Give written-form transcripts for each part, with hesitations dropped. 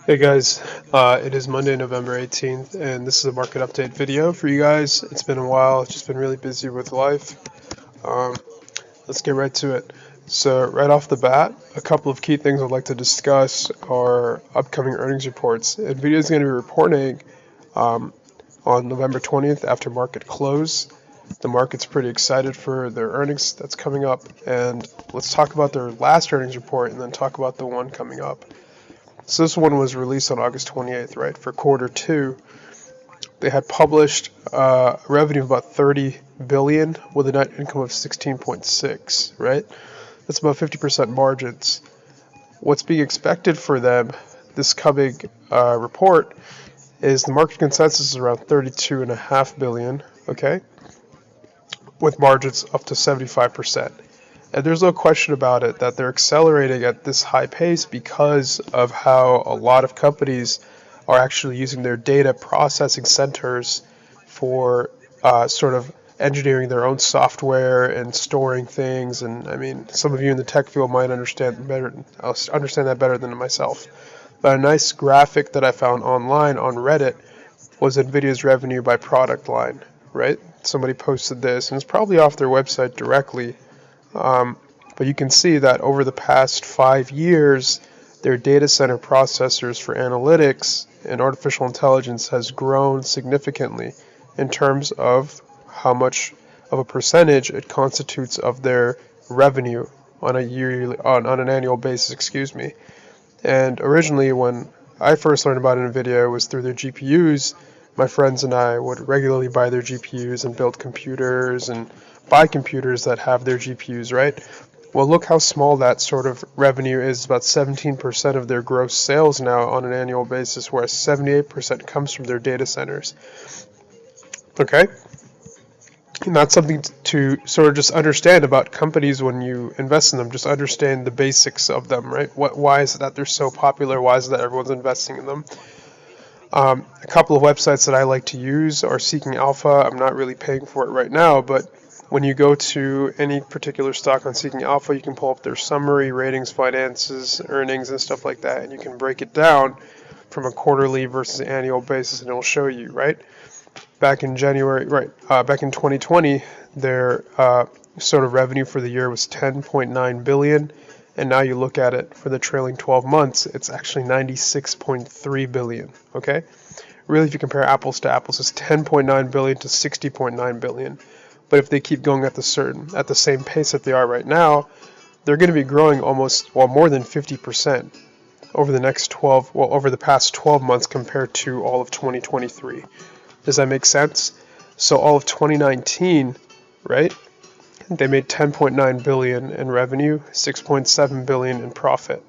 Hey guys, it is Monday, November 18th, and this is a market update video for you guys. It's been a while, I've just been really busy with life. Um, let's get right to it. So right off the bat, a couple of key things I'd like to discuss are upcoming earnings reports. NVIDIA is going to be reporting on November 20th after market close. The market's pretty excited for their earnings that's coming up, and let's talk about their last earnings report and then talk about the one coming up. So this one was released on August 28th, right? For quarter two, they had published revenue of about 30 billion with a net income of 16.6, right? That's about 50% margins. What's being expected for them this coming report is the market consensus is around 32.5 billion, okay? With margins up to 75%. And there's no question about it that they're accelerating at this high pace because of how a lot of companies are actually using their data processing centers for sort of engineering their own software and storing things. And I mean, some of you in the tech field might understand that better than myself. But a nice graphic that I found online on Reddit was NVIDIA's revenue by product line, right? Somebody posted this, and it's probably off their website directly. But you can see that over the past 5 years, their data center processors for analytics and artificial intelligence has grown significantly in terms of how much of a percentage it constitutes of their revenue on an annual basis, excuse me. And originally, when I first learned about NVIDIA, it was through their GPUs. My friends and I would regularly buy their GPUs and build computers and buy computers that have their GPUs, right? Well, look how small that sort of revenue is. About 17% of their gross sales now on an annual basis, whereas 78% comes from their data centers. Okay? And that's something to sort of just understand about companies when you invest in them. Just understand the basics of them, right? Why is it that they're so popular? Why is it that everyone's investing in them? A couple of websites that I like to use are Seeking Alpha. I'm not really paying for it right now, but when you go to any particular stock on Seeking Alpha, you can pull up their summary, ratings, finances, earnings, and stuff like that, and you can break it down from a quarterly versus annual basis, and it'll show you, right? Back in January, back in 2020, their sort of revenue for the year was 10.9 billion, and now you look at it for the trailing 12 months, it's actually 96.3 billion, okay? Really, if you compare apples to apples, it's 10.9 billion to 60.9 billion. But if they keep going at the same pace that they are right now, they're going to be growing more than 50% over the past 12 months compared to all of 2023. Does that make sense? So all of 2019, right? They made 10.9 billion in revenue, 6.7 billion in profit.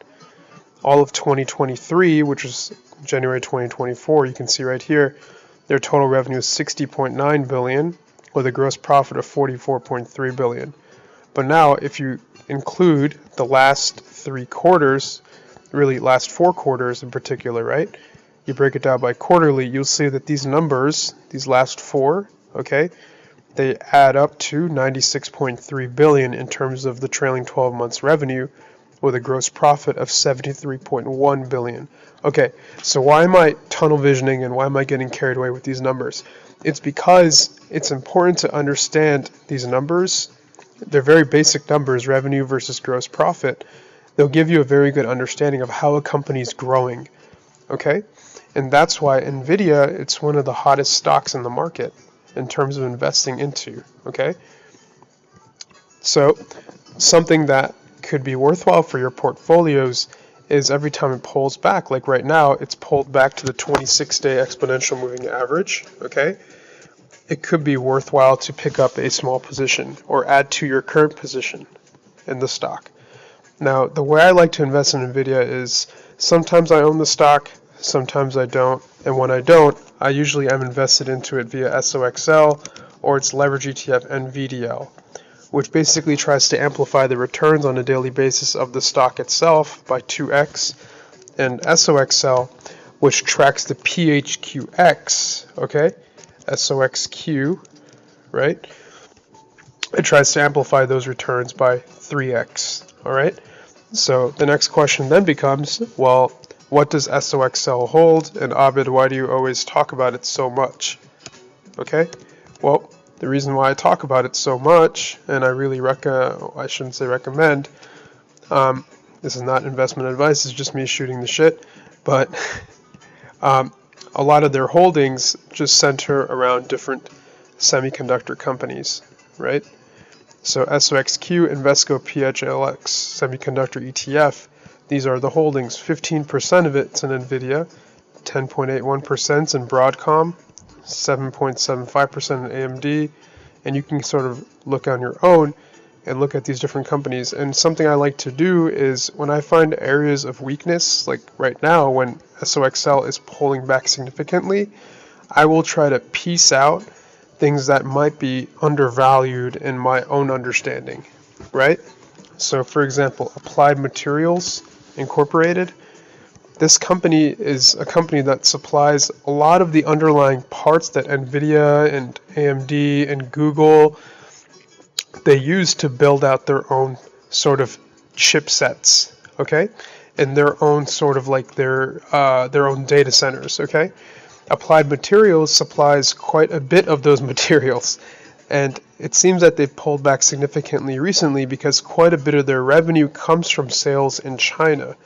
All of 2023, which is January 2024, you can see right here, their total revenue is 60.9 billion with a gross profit of 44.3 billion. But now if you include the last 3 quarters, really last 4 quarters in particular, right? You break it down by quarterly, you'll see that these numbers, these last 4, okay, they add up to 96.3 billion in terms of the trailing 12 months revenue with a gross profit of 73.1 billion. Okay, so why am I tunnel visioning and why am I getting carried away with these numbers? It's because it's important to understand these numbers. They're very basic numbers, revenue versus gross profit. They'll give you a very good understanding of how a company is growing, okay? And that's why NVIDIA, it's one of the hottest stocks in the market in terms of investing into, okay? So something that could be worthwhile for your portfolios is every time it pulls back, like right now, it's pulled back to the 26-day exponential moving average, okay? It could be worthwhile to pick up a small position or add to your current position in the stock. Now, the way I like to invest in NVIDIA is sometimes I own the stock, sometimes I don't, and when I don't, I usually am invested into it via SOXL or its leverage ETF NVDA, which basically tries to amplify the returns on a daily basis of the stock itself by 2x, and SOXL, which tracks the PHQX, okay, SOXQ, right? It tries to amplify those returns by 3x, all right? So the next question then becomes, well, what does SOXL hold? And Abid, why do you always talk about it so much? Okay, well, the reason why I talk about it so much, and I really I shouldn't say recommend, this is not investment advice, it's just me shooting the shit, but a lot of their holdings just center around different semiconductor companies, right? So SOXQ, Invesco, PHLX, Semiconductor ETF, these are the holdings. 15% of it's in NVDA, 10.81% in Broadcom, 7.75% in AMD, and you can sort of look on your own and look at these different companies. And something I like to do is when I find areas of weakness, like right now when SOXL is pulling back significantly, I will try to piece out things that might be undervalued in my own understanding, right? So for example, Applied Materials Incorporated, this company is a company that supplies a lot of the underlying parts that NVIDIA and AMD and Google, they use to build out their own sort of chipsets, okay? And their own sort of like their own data centers, okay? Applied Materials supplies quite a bit of those materials, and it seems that they've pulled back significantly recently because quite a bit of their revenue comes from sales in China,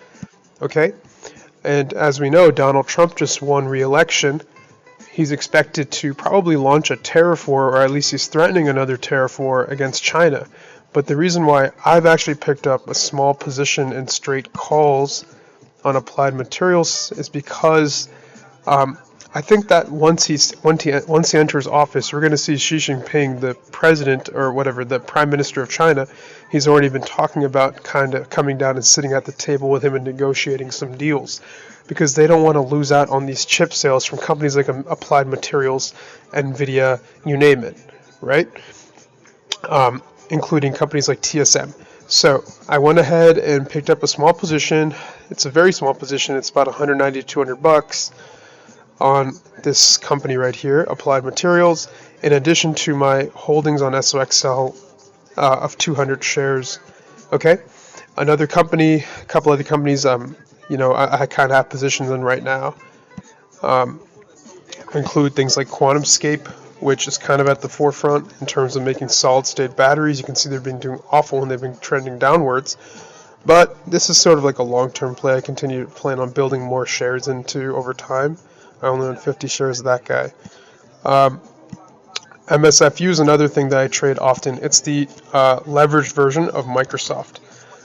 okay? And as we know, Donald Trump just won re-election. He's expected to probably launch a tariff war, or at least he's threatening another tariff war against China. But the reason why I've actually picked up a small position in straight calls on Applied Materials is because I think that once he enters office, we're going to see Xi Jinping, the president or whatever, the prime minister of China. He's already been talking about kind of coming down and sitting at the table with him and negotiating some deals, because they don't want to lose out on these chip sales from companies like Applied Materials, NVIDIA, you name it, right? Including companies like TSM. So I went ahead and picked up a small position. It's a very small position. It's about 190 to 200 bucks on this company right here, Applied Materials, in addition to my holdings on SOXL of 200 shares. Okay, another company, a couple other companies, I kind of have positions in right now. Include things like QuantumScape, which is kind of at the forefront in terms of making solid-state batteries. You can see they've been doing awful and they've been trending downwards. But this is sort of like a long-term play. I continue to plan on building more shares into over time. I only own 50 shares of that guy. MSFU is another thing that I trade often. It's the leveraged version of Microsoft.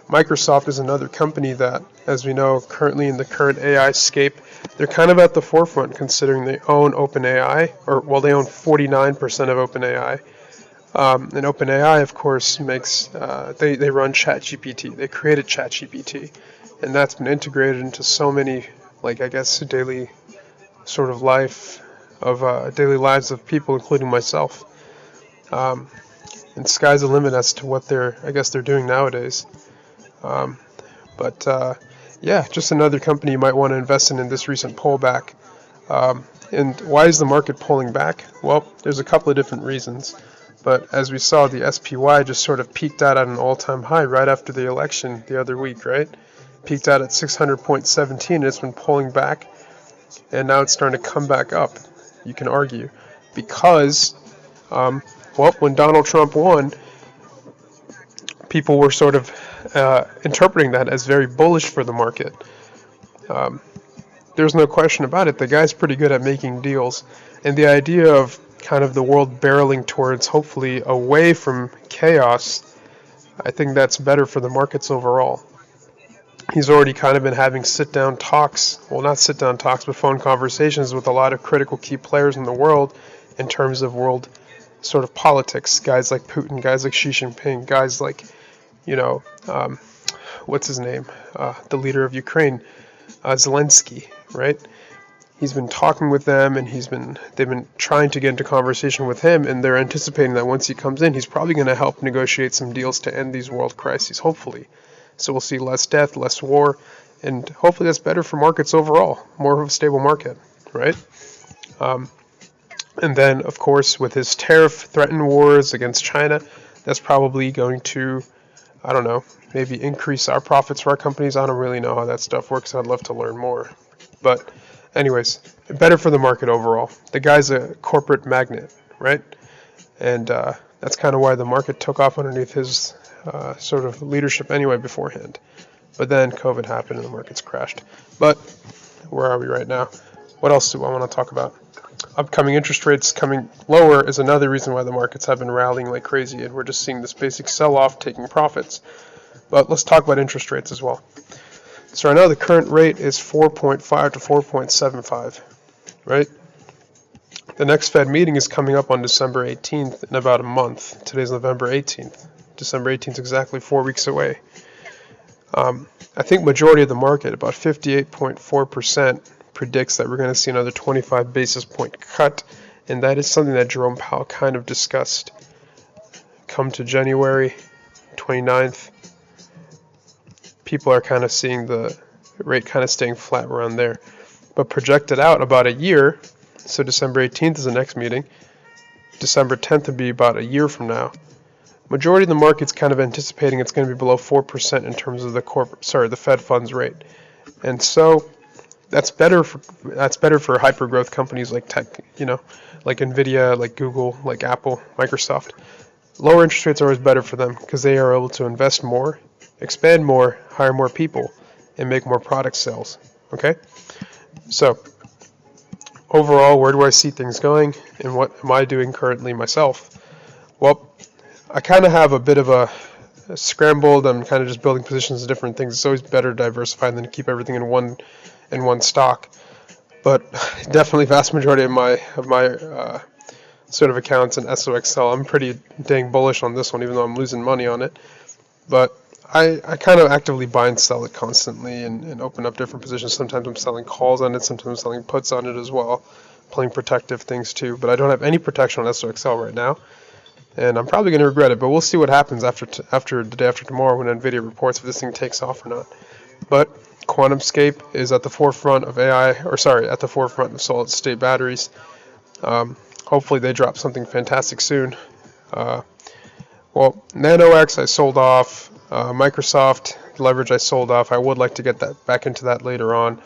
Microsoft is another company that, as we know, currently in the current AI scape, they're kind of at the forefront considering they own OpenAI, they own 49% of OpenAI. And OpenAI, of course, makes, they run ChatGPT. They created ChatGPT. And that's been integrated into so many, daily sort of daily lives of people, including myself. And sky's the limit as to what they're doing nowadays. Just another company you might want to invest in this recent pullback. And why is the market pulling back? Well, there's a couple of different reasons. But as we saw, the SPY just sort of peaked out at an all-time high right after the election the other week, right? Peaked out at 600.17, and it's been pulling back. And now it's starting to come back up, you can argue. Because, when Donald Trump won, people were sort of interpreting that as very bullish for the market. There's no question about it. The guy's pretty good at making deals. And the idea of kind of the world barreling towards, hopefully, away from chaos, I think that's better for the markets overall. He's already kind of been having sit-down talks, well, not sit-down talks, but phone conversations with a lot of critical key players in the world in terms of world sort of politics. Guys like Putin, guys like Xi Jinping, guys like, what's his name? The leader of Ukraine, Zelensky, right? He's been talking with them, and they've been trying to get into conversation with him, and they're anticipating that once he comes in, he's probably going to help negotiate some deals to end these world crises, hopefully. So we'll see less death, less war, and hopefully that's better for markets overall, more of a stable market, right? And then, of course, with his tariff-threatened wars against China, that's probably going to I don't know, maybe increase our profits for our companies. I don't really know how that stuff works. I'd love to learn more. But anyways, better for the market overall. The guy's a corporate magnate, right? And that's kind of why the market took off underneath his sort of leadership anyway beforehand. But then COVID happened and the markets crashed. But where are we right now? What else do I want to talk about? Upcoming interest rates coming lower is another reason why the markets have been rallying like crazy, and we're just seeing this basic sell-off taking profits. But let's talk about interest rates as well. So right now the current rate is 4.5 to 4.75, right? The next Fed meeting is coming up on December 18th in about a month. Today's November 18th. December 18th is exactly 4 weeks away. I think majority of the market, about 58.4%, predicts that we're going to see another 25 basis point cut, and that is something that Jerome Powell kind of discussed. Come to January 29th, people are kind of seeing the rate kind of staying flat around there. But projected out about a year, so December 18th is the next meeting, December 10th would be about a year from now. Majority of the market's kind of anticipating it's going to be below 4% in terms of the Fed funds rate. And so that's better for hyper growth companies like tech, like NVDA, like Google, like Apple, Microsoft. Lower interest rates are always better for them because they are able to invest more, expand more, hire more people, and make more product sales. Okay? So overall, where do I see things going, and what am I doing currently myself? Well, I kind of have a bit of a scrambled. I'm kind of just building positions in different things. It's always better to diversify than to keep everything in one stock. But definitely, vast majority of my sort of accounts in SOXL, I'm pretty dang bullish on this one, even though I'm losing money on it. But I kind of actively buy and sell it constantly and open up different positions. Sometimes I'm selling calls on it. Sometimes I'm selling puts on it as well, playing protective things too. But I don't have any protection on SOXL right now. And I'm probably going to regret it, but we'll see what happens after the day after tomorrow when NVIDIA reports if this thing takes off or not. But QuantumScape is at the forefront of at the forefront of solid-state batteries. Hopefully they drop something fantastic soon. NanoX I sold off. Microsoft leverage I sold off. I would like to get that back into that later on.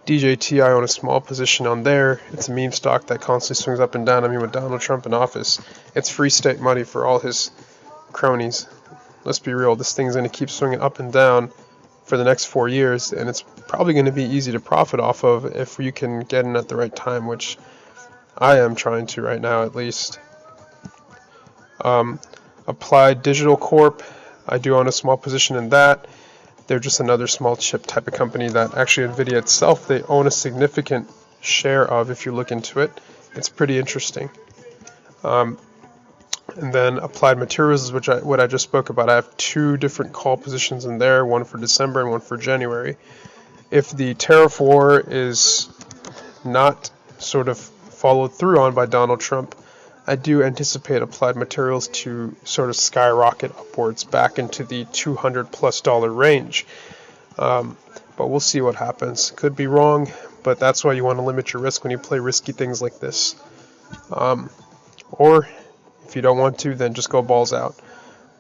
DJT, I own a small position on there. It's a meme stock that constantly swings up and down. I mean, with Donald Trump in office, it's free state money for all his cronies. Let's be real, this thing is going to keep swinging up and down for the next 4 years, and it's probably going to be easy to profit off of if you can get in at the right time, which I am trying to right now at least. Applied Digital Corp, I do own a small position in that. They're just another small chip type of company that actually NVIDIA itself, they own a significant share of if you look into it. It's pretty interesting. And then Applied Materials is what I just spoke about. I have 2 different call positions in there, one for December and one for January. If the tariff war is not sort of followed through on by Donald Trump, I do anticipate Applied Materials to sort of skyrocket upwards back into the $200+ range. But we'll see what happens. Could be wrong, but that's why you want to limit your risk when you play risky things like this. Or if you don't want to, then just go balls out.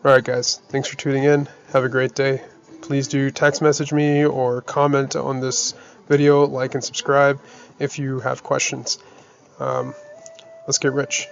Alright guys, thanks for tuning in. Have a great day. Please do text message me or comment on this video, like and subscribe if you have questions. Let's get rich.